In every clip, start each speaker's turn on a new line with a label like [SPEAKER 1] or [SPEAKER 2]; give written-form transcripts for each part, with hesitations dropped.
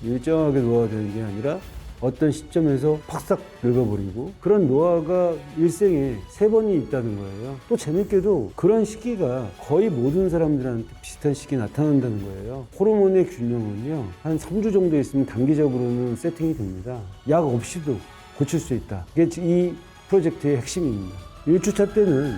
[SPEAKER 1] 일정하게 노화가 되는 게 아니라 어떤 시점에서 팍싹 늙어버리고, 그런 노화가 일생에 3번이 있다는 거예요. 또 재밌게도 그런 시기가 거의 모든 사람들한테 비슷한 시기에 나타난다는 거예요. 호르몬의 균형은요, 한 3주 정도 있으면 단기적으로는 세팅이 됩니다. 약 없이도 고칠 수 있다. 이게 이 프로젝트의 핵심입니다. 1주차 때는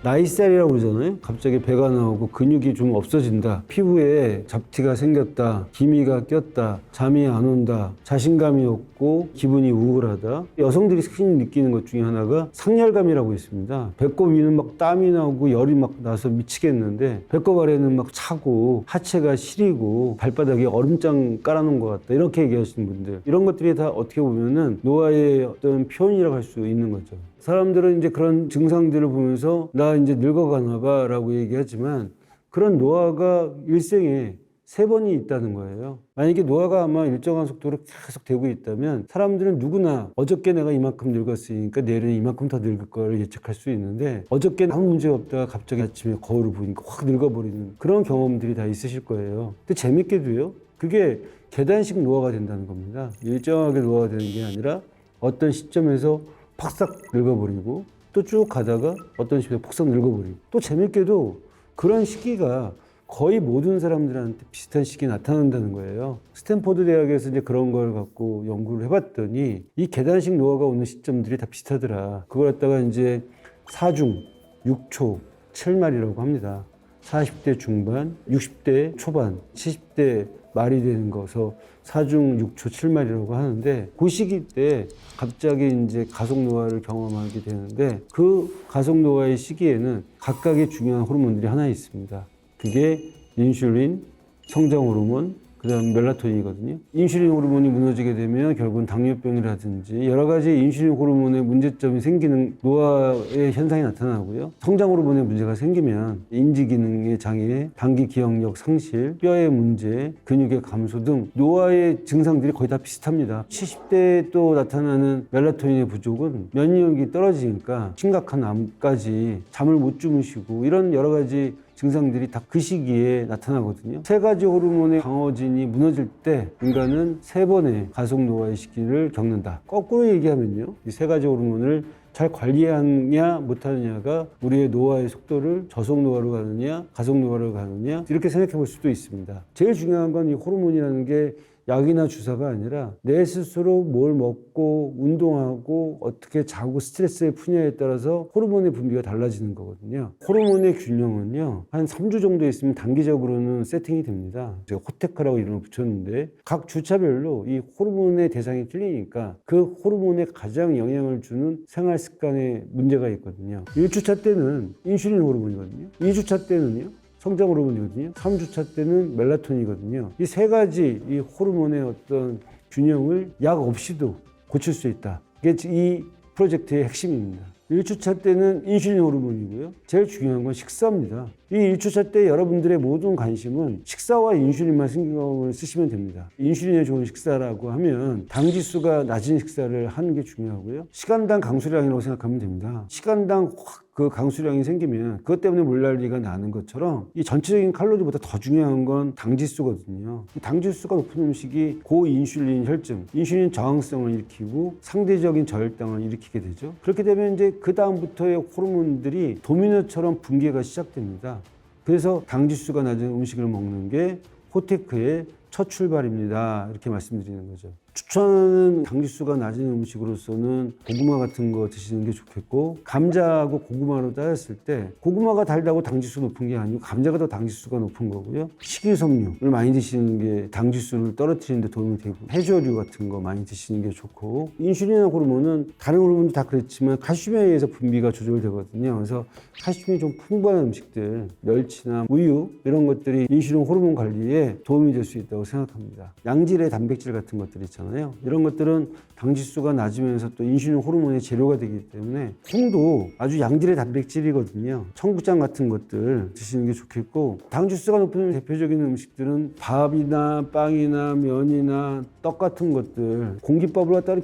[SPEAKER 1] 나이살이라고 그러잖아요. 갑자기 배가 나오고 근육이 좀 없어진다, 피부에 잡티가 생겼다, 기미가 꼈다, 잠이 안 온다, 자신감이 없고 기분이 우울하다. 여성들이 흔히 느끼는 것 중에 하나가 상열감이라고 있습니다. 배꼽 위는 막 땀이 나고 열이 막 나서 미치겠는데 배꼽 아래는 막 차고 하체가 시리고 발바닥에 얼음장 깔아놓은 것 같다, 이렇게 얘기하시는 분들, 이런 것들이 다 어떻게 보면은 노화의 어떤 표현이라고 할 수 있는 거죠. 사람들은 이제 그런 증상들을 보면서 나 이제 늙어가나 봐 라고 얘기하지만, 그런 노화가 일생에 3번이 있다는 거예요. 만약에 노화가 아마 일정한 속도로 계속 되고 있다면 사람들은 누구나 어저께 내가 이만큼 늙었으니까 내일은 이만큼 더 늙을 걸 예측할 수 있는데, 어저께 아무 문제 없다가 갑자기 아침에 거울을 보니까 확 늙어버리는 그런 경험들이 다 있으실 거예요. 근데 재밌게도요, 그게 계단식 노화가 된다는 겁니다. 일정하게 노화가 되는 게 아니라 어떤 시점에서 팍싹 늙어버리고, 또 쭉 가다가 어떤 식으로 팍싹 늙어버리고, 또 재밌게도 그런 시기가 거의 모든 사람들한테 비슷한 시기에 나타난다는 거예요. 스탠포드 대학에서 이제 그런 걸 갖고 연구를 해봤더니 이 계단식 노화가 오는 시점들이 다 비슷하더라. 그걸 갖다가 이제 4중, 6초, 7말이라고 합니다. 40대 중반, 60대 초반, 70대 말이 되는 거서 4중 6초 7말이라고 하는데, 그 시기 때 갑자기 이제 가속 노화를 경험하게 되는데, 그 가속 노화의 시기에는 각각의 중요한 호르몬들이 하나 있습니다. 그게 인슐린, 성장 호르몬, 그다음 멜라토닌이거든요. 인슐린 호르몬이 무너지게 되면 결국은 당뇨병이라든지 여러 가지 인슐린 호르몬의 문제점이 생기는 노화의 현상이 나타나고요. 성장 호르몬에 문제가 생기면 인지 기능의 장애, 단기 기억력 상실, 뼈의 문제, 근육의 감소 등 노화의 증상들이 거의 다 비슷합니다. 70대에 또 나타나는 멜라토닌의 부족은 면역력이 떨어지니까 심각한 암까지, 잠을 못 주무시고, 이런 여러 가지 증상들이 다 그 시기에 나타나거든요. 3가지 호르몬의 방어진이 무너질 때 인간은 3번의 가속 노화의 시기를 겪는다. 거꾸로 얘기하면요, 이 3가지 호르몬을 잘 관리하느냐 못하느냐가 우리의 노화의 속도를 저속 노화로 가느냐 가속 노화로 가느냐, 이렇게 생각해 볼 수도 있습니다. 제일 중요한 건 이 호르몬이라는 게 약이나 주사가 아니라 내 스스로 뭘 먹고 운동하고 어떻게 자고 스트레스를 푸냐에 따라서 호르몬의 분비가 달라지는 거거든요. 호르몬의 균형은요, 한 3주 정도 있으면 단기적으로는 세팅이 됩니다. 제가 호테크라고 이름을 붙였는데, 각 주차별로 이 호르몬의 대상이 틀리니까 그 호르몬에 가장 영향을 주는 생활 습관에 문제가 있거든요. 1주차 때는 인슐린 호르몬이거든요. 2주차 때는요, 성장 호르몬이거든요. 3주차 때는 멜라토닌이거든요. 이 3가지 이 호르몬의 어떤 균형을 약 없이도 고칠 수 있다. 이게 이 프로젝트의 핵심입니다. 1주차 때는 인슐린 호르몬이고요. 제일 중요한 건 식사입니다. 이 1주차 때 여러분들의 모든 관심은 식사와 인슐린만 신경을 쓰시면 됩니다. 인슐린에 좋은 식사라고 하면 당지수가 낮은 식사를 하는 게 중요하고요. 시간당 강수량이라고 생각하면 됩니다. 시간당 그 강수량이 생기면 그것 때문에 몰랄리가 나는 것처럼 이 전체적인 칼로리보다 더 중요한 건 당지수거든요. 당지수가 높은 음식이 고인슐린 혈증, 인슐린 저항성을 일으키고 상대적인 저혈당을 일으키게 되죠. 그렇게 되면 이제 그 다음부터의 호르몬들이 도미노처럼 분개가 시작됩니다. 그래서 당지수가 낮은 음식을 먹는 게 호테크의 첫 출발입니다. 이렇게 말씀드리는 거죠. 추천하는 당지수가 낮은 음식으로서는 고구마 같은 거 드시는 게 좋겠고, 감자하고 고구마로 따졌을 때 고구마가 달다고 당지수 높은 게 아니고 감자가 더 당지수가 높은 거고요. 식이섬유를 많이 드시는 게 당지수를 떨어뜨리는 데 도움이 되고, 해조류 같은 거 많이 드시는 게 좋고, 인슐린 호르몬은 다른 호르몬도 다 그렇지만 칼슘에 의해서 분비가 조절되거든요. 그래서 칼슘이 좀 풍부한 음식들, 멸치나 우유 이런 것들이 인슐린 호르몬 관리에 도움이 될 수 있다고 생각합니다. 양질의 단백질 같은 것들 있잖아요. 있잖아요. 이런 것들은 당 지수가 낮으면서 또 인슐린 호르몬의 재료가 되기 때문에 콩도 아주 양질의 단백질이거든요. 청국장 같은 것들 드시는 게 좋겠고, 당 지수가 높은 대표적인 음식들은 밥이나 빵이나 면이나 떡 같은 것들, 공기밥을 갖다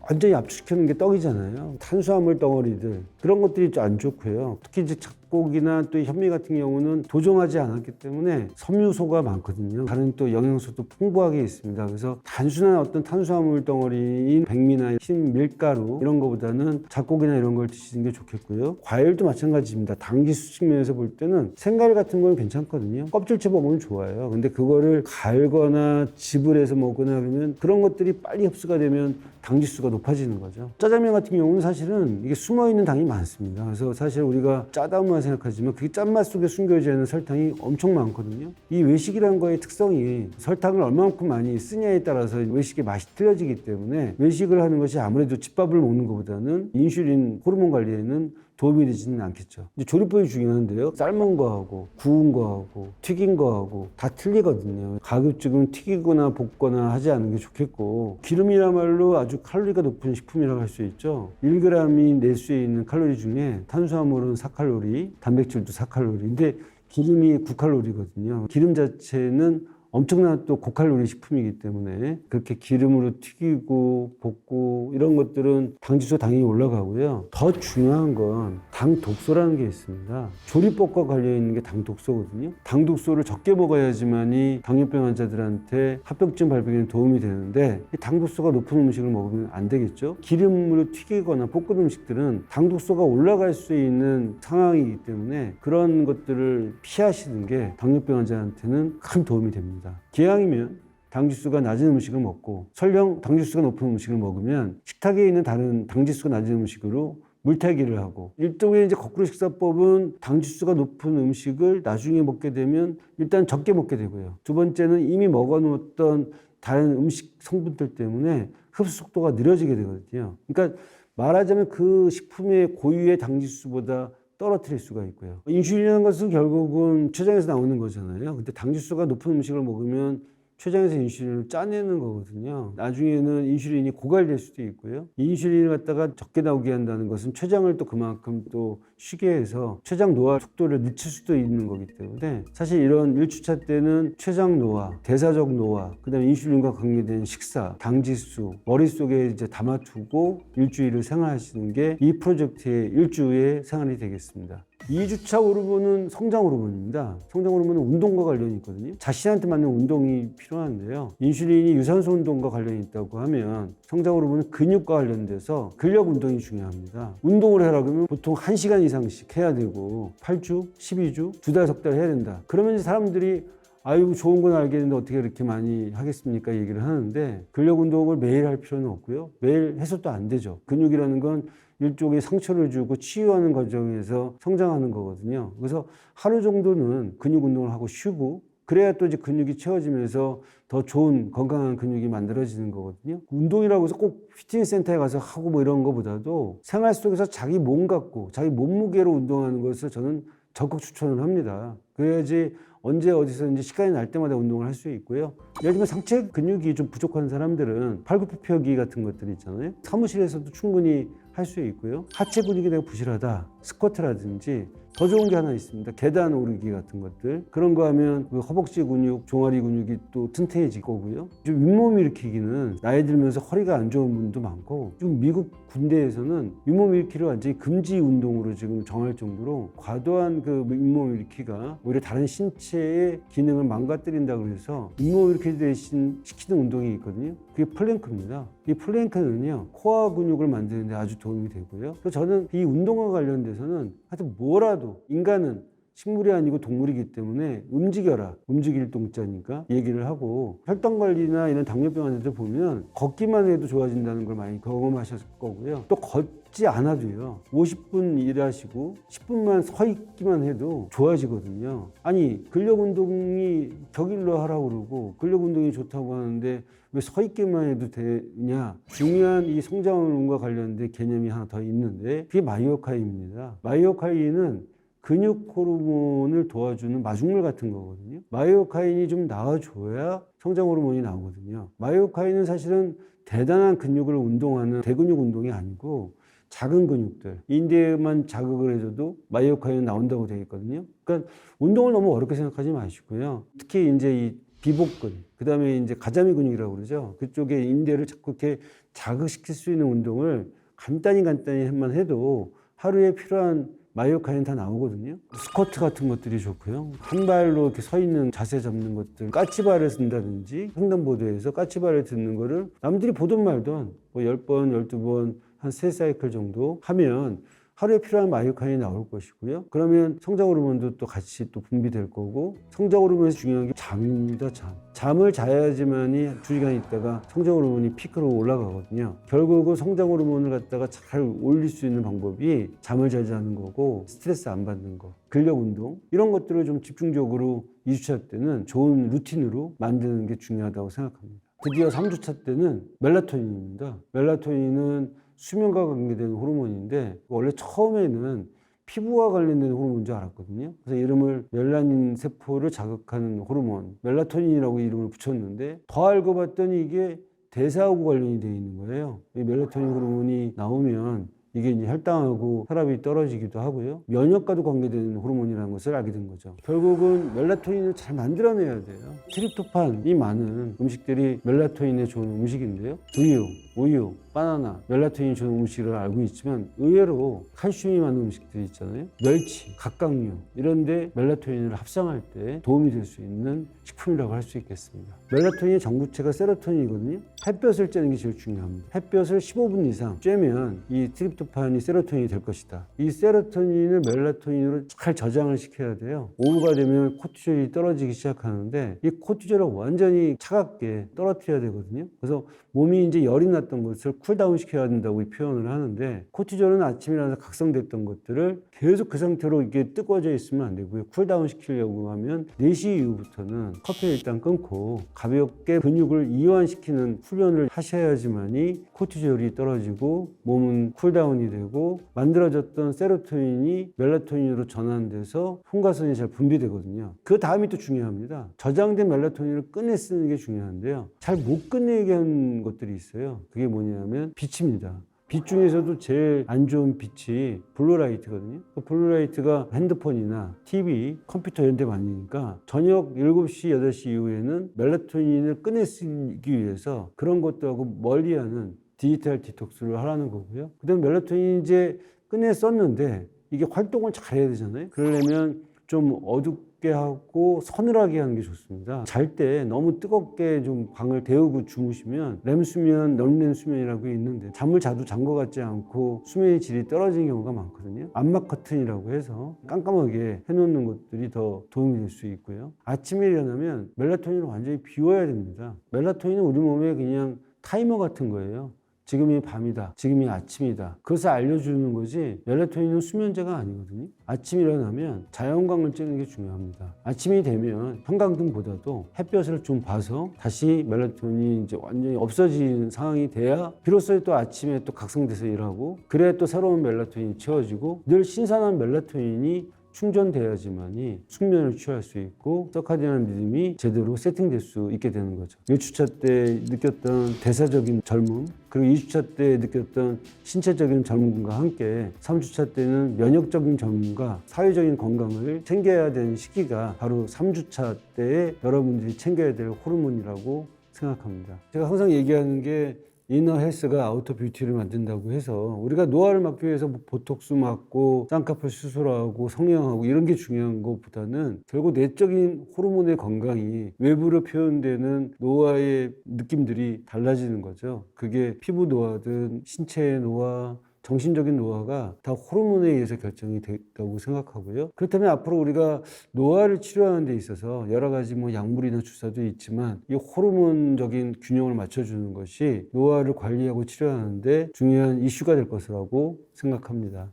[SPEAKER 1] 완전히 압축시키는 게 떡이잖아요. 탄수화물 덩어리들, 그런 것들이 좀 안 좋고요. 특히 이제 고기나 또 현미 같은 경우는 도정하지 않았기 때문에 섬유소가 많거든요. 다른 또 영양소도 풍부하게 있습니다. 그래서 단순한 어떤 탄수화물 덩어리인 백미나 흰 밀가루 이런 거보다는 잡고기나 이런 걸 드시는 게 좋겠고요. 과일도 마찬가지입니다. 당지수 측면에서 볼 때는 생과일 같은 건 괜찮거든요. 껍질째 먹으면 좋아요. 근데 그거를 갈거나 즙을 해서 먹거나 그러면 그런 것들이 빨리 흡수가 되면 당지수가 높아지는 거죠. 짜장면 같은 경우는 사실은 이게 숨어있는 당이 많습니다. 그래서 사실 우리가 짜다만 생각하지만 그게 짠맛 속에 숨겨져 있는 설탕이 엄청 많거든요. 이 외식이라는 거의 특성이 설탕을 얼마만큼 많이 쓰냐에 따라서 외식의 맛이 틀려지기 때문에 외식을 하는 것이 아무래도 집밥을 먹는 것보다는 인슐린 호르몬 관리에는 도움이 되지는 않겠죠. 이제 조리법이 중요한데요. 삶은 거하고 구운 거하고 튀긴 거하고 다 틀리거든요. 가급적이면 튀기거나 볶거나 하지 않는 게 좋겠고, 기름이야말로 아주 칼로리가 높은 식품이라고 할 수 있죠. 1g이 낼 수 있는 칼로리 중에 탄수화물은 4칼로리, 단백질도 4칼로리. 근데 기름이 9칼로리거든요. 기름 자체는 엄청난 또 고칼로리 식품이기 때문에 그렇게 기름으로 튀기고 볶고 이런 것들은 당지수 당연히 올라가고요. 더 중요한 건 당 독소라는 게 있습니다. 조리법과 관련 있는 게 당 독소거든요. 당 독소를 적게 먹어야지만이 당뇨병 환자들한테 합병증 발병에 도움이 되는데, 당 독소가 높은 음식을 먹으면 안 되겠죠. 기름으로 튀기거나 볶은 음식들은 당 독소가 올라갈 수 있는 상황이기 때문에 그런 것들을 피하시는 게 당뇨병 환자한테는 큰 도움이 됩니다. 기왕이면 당지수가 낮은 음식을 먹고, 설령 당지수가 높은 음식을 먹으면 식탁에 있는 다른 당지수가 낮은 음식으로 물타기를 하고, 일종의 이제 거꾸로 식사법은 당지수가 높은 음식을 나중에 먹게 되면 일단 적게 먹게 되고요. 두 번째는 이미 먹어놓았던 다른 음식 성분들 때문에 흡수 속도가 느려지게 되거든요. 그러니까 말하자면 그 식품의 고유의 당지수보다 떨어뜨릴 수가 있고요. 인슐린이라는 것은 결국은 췌장에서 나오는 거잖아요. 근데 당지수가 높은 음식을 먹으면 췌장에서 인슐린을 짜내는 거거든요. 나중에는 인슐린이 고갈될 수도 있고요. 인슐린을 갖다가 적게 나오게 한다는 것은 췌장을 또 그만큼 또 쉬게 해서 췌장 노화 속도를 늦출 수도 있는 거기 때문에, 사실 이런 1주차 때는 췌장 노화, 대사적 노화, 그다음에 인슐린과 관계된 식사, 당지수 머릿속에 이제 담아두고 일주일을 생활하시는 게 이 프로젝트의 일주의 생활이 되겠습니다. 2주차 호르몬은 성장 호르몬입니다. 성장 호르몬은 운동과 관련이 있거든요. 자신한테 맞는 운동이 필요한데요. 인슐린이 유산소 운동과 관련이 있다고 하면 성장 호르몬은 근육과 관련돼서 근력 운동이 중요합니다. 운동을 하라 그러면 보통 1시간 이상씩 해야 되고 8주, 12주, 2달, 석 달 해야 된다. 그러면 이제 사람들이 아이고 좋은 건 알겠는데 어떻게 그렇게 많이 하겠습니까? 얘기를 하는데, 근력 운동을 매일 할 필요는 없고요. 매일 해서도 안 되죠. 근육이라는 건 일종의 상처를 주고 치유하는 과정에서 성장하는 거거든요. 그래서 하루 정도는 근육 운동을 하고 쉬고, 그래야 또 이제 근육이 채워지면서 더 좋은 건강한 근육이 만들어지는 거거든요. 운동이라고 해서 꼭 피트니스 센터에 가서 하고 뭐 이런 거보다도 생활 속에서 자기 몸 갖고 자기 몸무게로 운동하는 것을 저는 적극 추천을 합니다. 그래야지 언제 어디서든지 시간이 날 때마다 운동을 할 수 있고요. 예를 들면 상체 근육이 좀 부족한 사람들은 팔굽혀펴기 같은 것들 있잖아요. 사무실에서도 충분히 할 수 있고요. 하체 근육이 내가 부실하다, 스쿼트라든지 더 좋은 게 하나 있습니다. 계단 오르기 같은 것들. 그런 거 하면 허벅지 근육, 종아리 근육이 또 튼튼해질 거고요. 좀 윗몸 일으키기는 나이 들면서 허리가 안 좋은 분도 많고, 좀 미국 군대에서는 윗몸 일으키를 완전히 금지 운동으로 지금 정할 정도로 과도한 그 윗몸 일으키가 오히려 다른 신체의 기능을 망가뜨린다고 해서 윗몸 일으키 대신 시키는 운동이 있거든요. 그게 플랭크입니다. 이 플랭크는요, 코어 근육을 만드는 데 아주 도움이 되고요. 그래서 저는 이 운동과 관련돼서는 하여튼 뭐라도, 인간은 식물이 아니고 동물이기 때문에 움직여라, 움직일 동자니까 얘기를 하고, 혈당 관리나 이런 당뇨병 환자들 보면 걷기만 해도 좋아진다는 걸 많이 경험하셨을 거고요. 또 걷지 않아도요, 50분 일하시고 10분만 서 있기만 해도 좋아지거든요. 아니, 근력 운동이 격일로 하라고 그러고 근력 운동이 좋다고 하는데 왜 서 있기만 해도 되냐? 중요한 이 성장 호르몬과 관련된 개념이 하나 더 있는데, 그게 마이오카인입니다. 마이오카인은 근육 호르몬을 도와주는 마중물 같은 거거든요. 마이오카인이 좀 나와줘야 성장 호르몬이 나오거든요. 마이오카인은 사실은 대단한 근육을 운동하는 대근육 운동이 아니고 작은 근육들, 인대만 자극을 해줘도 마이오카인이 나온다고 되어 있거든요. 그러니까 운동을 너무 어렵게 생각하지 마시고요. 특히 이제 이 비복근, 그 다음에 이제 가자미 근육이라고 그러죠. 그쪽에 인대를 자꾸 이렇게 자극시킬 수 있는 운동을 간단히만 해도 하루에 필요한 마이오카인 다 나오거든요. 스쿼트 같은 것들이 좋고요. 한 발로 이렇게 서 있는 자세 잡는 것들, 까치발을 쓴다든지 횡단보도에서 까치발을 듣는 거를 남들이 보든 말든 뭐 10번, 12번, 한 3사이클 정도 하면 하루에 필요한 마이오카인이 나올 것이고요. 그러면 성장 호르몬도 또 같이 또 분비될 거고, 성장 호르몬에서 중요한 게 잠입니다. 잠을 자야지만이 2시간 있다가 성장 호르몬이 피크로 올라가거든요. 결국은 성장 호르몬을 갖다가 잘 올릴 수 있는 방법이 잠을 잘 자는 거고, 스트레스 안 받는 거, 근력 운동, 이런 것들을 좀 집중적으로 2주차 때는 좋은 루틴으로 만드는 게 중요하다고 생각합니다. 드디어 3주차 때는 멜라토닌입니다. 멜라토닌은 수면과 관계되는 호르몬인데 원래 처음에는 피부와 관련된 호르몬인 줄 알았거든요. 그래서 이름을 멜라닌 세포를 자극하는 호르몬, 멜라토닌이라고 이름을 붙였는데 더 알고 봤더니 이게 대사하고 관련이 되어 있는 거예요. 이 멜라토닌 호르몬이 나오면 이게 이제 혈당하고 혈압이 떨어지기도 하고요. 면역과도 관계되는 호르몬이라는 것을 알게 된 거죠. 결국은 멜라토닌을 잘 만들어내야 돼요. 트립토판이 많은 음식들이 멜라토닌에 좋은 음식인데요. 두유, 우유, 바나나, 멜라토닌이 좋은 음식을 알고 있지만 의외로 칼슘이 많은 음식들이 있잖아요. 멸치, 각각류 이런데 멜라토닌을 합성할 때 도움이 될 수 있는 식품이라고 할 수 있겠습니다. 멜라토닌의 전구체가 세로토닌이거든요. 햇볕을 쬐는 게 제일 중요합니다. 햇볕을 15분 이상 쬐면 이 트립토판이 세로토닌이 될 것이다. 이 세로토닌을 멜라토닌으로 잘 저장을 시켜야 돼요. 오후가 되면 코티졸이 떨어지기 시작하는데 이 코티졸을 완전히 차갑게 떨어뜨려야 되거든요. 그래서 몸이 이제 열이 났던 것을 쿨다운 시켜야 된다고 표현을 하는데, 코티졸은 아침에 일어나서 각성됐던 것들을 계속 그 상태로 이게 뜨거워져 있으면 안 되고요. 쿨다운 시키려고 하면 4시 이후부터는 커피를 일단 끊고 가볍게 근육을 이완시키는 훈련을 하셔야지만이 코티졸이 떨어지고 몸은 쿨다운이 되고 만들어졌던 세로토닌이 멜라토닌으로 전환돼서 흉가선이 잘 분비되거든요. 그 다음이 또 중요합니다. 저장된 멜라토닌을 꺼내 쓰는 게 중요한데요. 잘 못 꺼내게 한 것들이 있어요. 그게 뭐냐면 빛입니다. 빛 중에서도 제일 안 좋은 빛이 블루라이트거든요. 그 블루라이트가 핸드폰이나 TV, 컴퓨터 이런 데 많으니까 저녁 7시, 8시 이후에는 멜라토닌을 꺼내 쓰기 위해서 그런 것들하고 멀리하는 디지털 디톡스를 하라는 거고요. 그 다음에 멜라토닌 이제 꺼내 썼는데 이게 활동을 잘 해야 되잖아요. 그러려면 좀 어둡게 하고 서늘하게 하는 게 좋습니다. 잘 때 너무 뜨겁게 좀 방을 데우고 주무시면 렘수면, 넌렘수면이라고 있는데 잠을 자도 잔 것 같지 않고 수면의 질이 떨어지는 경우가 많거든요. 암막 커튼이라고 해서 깜깜하게 해놓는 것들이 더 도움이 될 수 있고요. 아침에 일어나면 멜라토닌을 완전히 비워야 됩니다. 멜라토닌은 우리 몸에 그냥 타이머 같은 거예요. 지금이 밤이다, 지금이 아침이다, 그것을 알려주는 거지 멜라토닌은 수면제가 아니거든요. 아침 일어나면 자연광을 쬐는 게 중요합니다. 아침이 되면 형광등보다도 햇볕을 좀 봐서 다시 멜라토닌이 이제 완전히 없어지는 상황이 돼야 비로소 또 아침에 또 각성돼서 일하고, 그래야 또 새로운 멜라토닌이 채워지고 늘 신선한 멜라토닌이 충전돼야지만이 숙면을 취할 수 있고 서카디안 리듬이 제대로 세팅될 수 있게 되는 거죠. 1주차 때 느꼈던 대사적인 젊음, 그리고 2주차 때 느꼈던 신체적인 젊음과 함께 3주차 때는 면역적인 젊음과 사회적인 건강을 챙겨야 되는 시기가 바로 3주차 때에 여러분들이 챙겨야 될 호르몬이라고 생각합니다. 제가 항상 얘기하는 게 이너 헬스가 아우터 뷰티를 만든다고 해서 우리가 노화를 막기 위해서 뭐 보톡스 맞고 쌍꺼풀 수술하고 성형하고 이런 게 중요한 것보다는 결국 내적인 호르몬의 건강이 외부로 표현되는 노화의 느낌들이 달라지는 거죠. 그게 피부 노화든 신체의 노화, 정신적인 노화가 다 호르몬에 의해서 결정이 됐다고 생각하고요. 그렇다면 앞으로 우리가 노화를 치료하는 데 있어서 여러 가지 뭐 약물이나 주사도 있지만 이 호르몬적인 균형을 맞춰주는 것이 노화를 관리하고 치료하는 데 중요한 이슈가 될 것이라고 생각합니다.